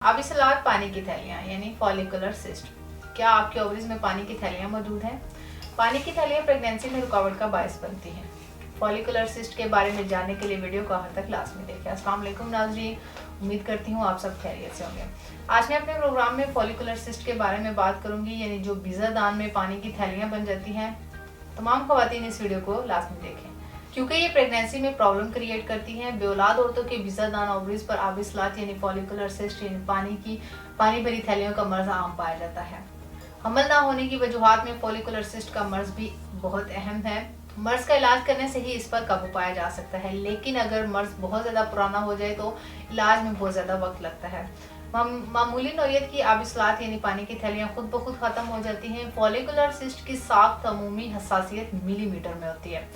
आबिसलात पानी की थैलियाँ यानी फॉलिकुलर सिस्ट। क्या आपके ओवरीज में पानी की थैलियाँ मौजूद हैं? पानी की थैलियाँ प्रेगनेंसी में रुकावट का बायस बनती हैं। फॉलिकुलर सिस्ट के बारे में जानने के लिए वीडियो को आखिर तक लास्ट में देखें। अस्सलाम वालेकुम नाज़रीन, उम्मीद करती हूँ आप सब खैरियत से होंगे। आज मैं अपने प्रोग्राम में फॉलिकुलर सिस्ट के बारे में बात करूंगी, यानी जो बीजादान में पानी की थैलियाँ बन जाती हैं। तमाम ख़वातीन इस वीडियो को लास्ट में देखें क्योंकि ये प्रेगनेंसी में प्रॉब्लम क्रिएट करती हैं। बेऔलाद औरतों के बीजादान ओवरीज पर आबिसलात यानी फॉलिकुलर सिस्ट यानी पानी भरी थैलियों का मर्ज आम पाया जाता है। हमल ना होने की वजूहात में फॉलिकुलर सिस्ट का मर्ज भी बहुत अहम है। मर्ज का इलाज करने से ही इस पर काबू पाया जा सकता है, लेकिन अगर मर्ज बहुत ज़्यादा पुराना हो जाए तो इलाज में बहुत ज़्यादा वक्त लगता है। मामूली नौयत की आबिसलात यानी पानी की थैलियाँ खुद ब खुद ख़त्म हो जाती हैं। फॉलिकुलर सिस्ट की साख्त अमूमी हसासियत मिलीमीटर में होती है,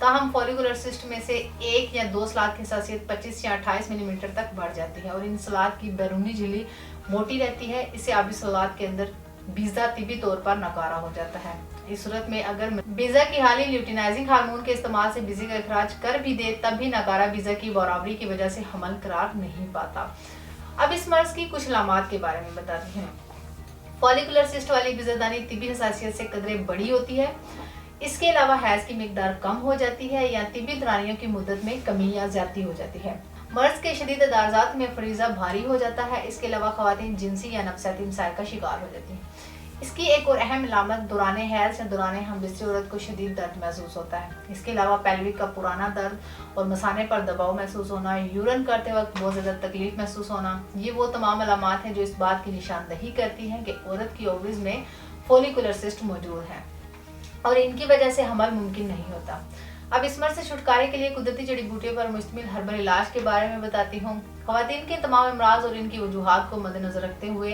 ताहम फॉलिकुलर सिस्ट में से एक या दो स्लाद की हसासियत 25 या 28 मिलीमीटर तक बढ़ जाती है और इन स्लाद की बैरूनी झिल्ली मोटी रहती है। इससे आबिसलात के अंदर बीजा तिबी तौर पर नकारा हो जाता है। इस सूरत में अगर बीजा की हाली ल्यूटिनाइजिंग हार्मोन के इस्तेमाल से बीजे का इखराज कर भी दे, तब भी नकारा बीजा की बराबरी की वजह से हमल करार नहीं पाता। अब इस मर्ज की कुछ अलामात के बारे में बताती हैं। फॉलिकुलर सिस्ट वाली बीजादानी तिबी हसासियत से कदरे बड़ी होती है। इसके अलावा हैज की मिकदार कम हो जाती है या तिबी दरानियों की मुद्दत में कमी या ज्यादती हो जाती है। मर्ज के शदीद दार्जात में फरीजा भारी हो जाता है। इसके अलावा खवातीन जिनसी या नफसियाती मसाइल का शिकार हो जाती हैं। इसकी एक और अहम अलामत दौरान हैज या दौरान हमबिस्तरी औरत को शदीद दर्द महसूस होता है। इसके अलावा पेल्विक का पुराना दर्द और मसाने पर दबाव महसूस होना, यूरन करते वक्त बहुत ज़्यादा तकलीफ महसूस होना, ये वो तमाम अलामात हैं जो इस बात की निशानदही करती हैं कि औरत की ओवरीज में फॉलिकुलर सिस्ट मौजूद है और इनकी वजह से हमल मुमकिन नहीं होता। अब इस मर्ज से छुटकारे के लिए कुदरती जड़ी बूटियों पर मुश्तमिल हर्बल इलाज के बारे में बताती हूँ। खवातीन के तमाम अमराज और इनकी वजूहात को मद्देनजर रखते हुए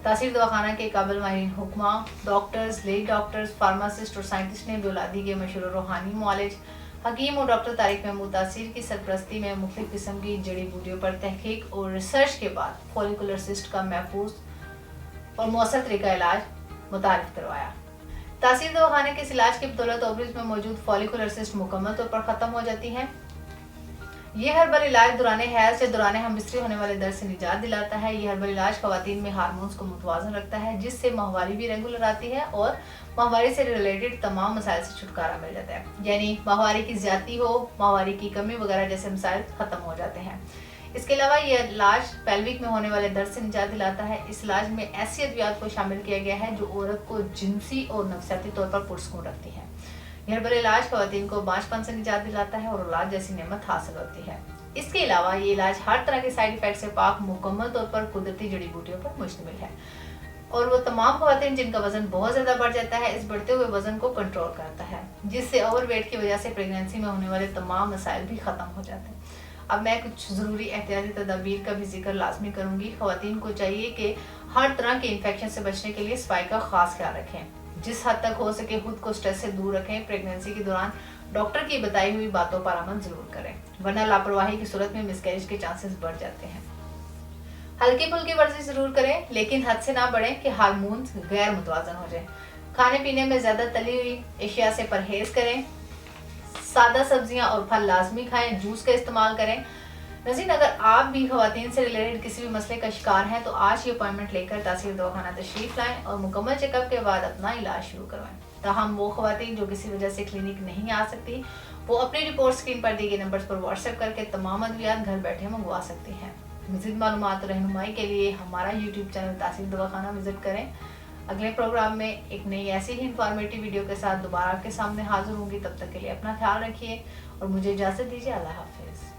तासीर दवाखाना के काबिल माहिरीन हुक्मा, डॉक्टर्स, लेडी डॉक्टर्स, फार्मासिस्ट और साइंटिस्ट ने बेऔलादी के मशहूर रूहानी मुआलिज हकीम और डॉक्टर तारिक महमूद तासीर की सरपरस्ती में मुख्तलिफ किस्म की जड़ी बूटियों पर तहकीक और रिसर्च के बाद फॉलिकुलर सिस्ट का महफूज और मौसर तरीका इलाज मुतारिफ करवाया। तासीर दवाखाने के इस इलाज की बदौलत ओवरीज में मौजूद फॉलिकुलर सिस्ट मुकम्मल तौर पर खत्म हो जाती है। यह हर्बल इलाज दौरान हैज या दौरान हमबिस्तरी होने वाले दर्द से निजात दिलाता है। यह हर्बल इलाज खवातीन में हार्मोन्स को मुतवाजन रखता है, जिससे माहवारी भी रेगुलर आती है और माहवारी से रिलेटेड तमाम मसाइल से छुटकारा मिल जाता है। यानी माहवारी की ज्यादती हो, माहवारी की कमी वगैरह जैसे मसाइल खत्म हो जाते हैं। इसके अलावा यह इलाज पेल्विक में होने वाले दर्द से निजात दिलाता है। इस इलाज में ऐसी अद्वियात को शामिल किया गया है जो औरत को जिनसी और नफसियाती तौर पर पुरस्कून रखती है। यह हर्बल इलाज खवातीन को बांझपन से निजात दिलाता है और औलाद जैसी नेमत हासिल होती है। इसके अलावा ये इलाज हर तरह के साइड इफेक्ट से पाक मुकम्मल तौर पर कुदरती जड़ी बूटियों पर मुश्तमिल है और वो तमाम खवातीन जिनका वजन बहुत ज्यादा बढ़ जाता है, इस बढ़ते हुए वजन को कंट्रोल करता है, जिससे ओवरवेट की वजह से प्रेगनेंसी में होने वाले तमाम मसाइल भी खत्म हो जाते हैं। अब मैं कुछ ज़रूरी एहतियाती तदाबीर का भी जिक्र लाजमी करूंगी। खवातीन को चाहिए कि हर तरह के इन्फेक्शन से बचने के लिए सफाई का खास ख्याल रखें। जिस हद तक हो सके खुद को स्ट्रेस से दूर रखें। प्रेगनेंसी के दौरान डॉक्टर की बताई हुई बातों पर अमल जरूर करें, वरना लापरवाही की सूरत में मिसकैरेज के चांसेस बढ़ जाते हैं। हल्की फुल्की वर्जिश जरूर करें, लेकिन हद से ना बढ़े कि हार्मोन्स गैर मुतवाजन हो जाए। खाने पीने में ज़्यादा तली हुई अशिया से परहेज करें। सादा सब्जियां और फल लाजमी खाएं। जूस का इस्तेमाल करें। नज़ीर, अगर आप भी खवातीन से रिलेटेड किसी भी मसले का शिकार हैं तो आज ही अपॉइंटमेंट लेकर तासीर दवाखाना तशरीफ लाएं और मुकम्मल चेकअप के बाद अपना इलाज शुरू करवाएं। ताहम वो खवातीन जो किसी वजह से क्लिनिक नहीं आ सकती, वो अपनी रिपोर्ट स्क्रीन पर दी गई नंबर्स पर व्हाट्सएप करके तमाम अद्वियात घर बैठे मंगवा सकती हैं। मज़ीद मालूमात और रहनुमाई के लिए हमारा यूट्यूब चैनल तासीर दवाखाना विजिट करें। अगले प्रोग्राम में एक नई ऐसी ही इंफॉर्मेटिव वीडियो के साथ दोबारा आपके सामने हाजिर होंगी। तब तक के लिए अपना ख्याल रखिए और मुझे इजाज़त दीजिए। अल्लाह हाफिज़।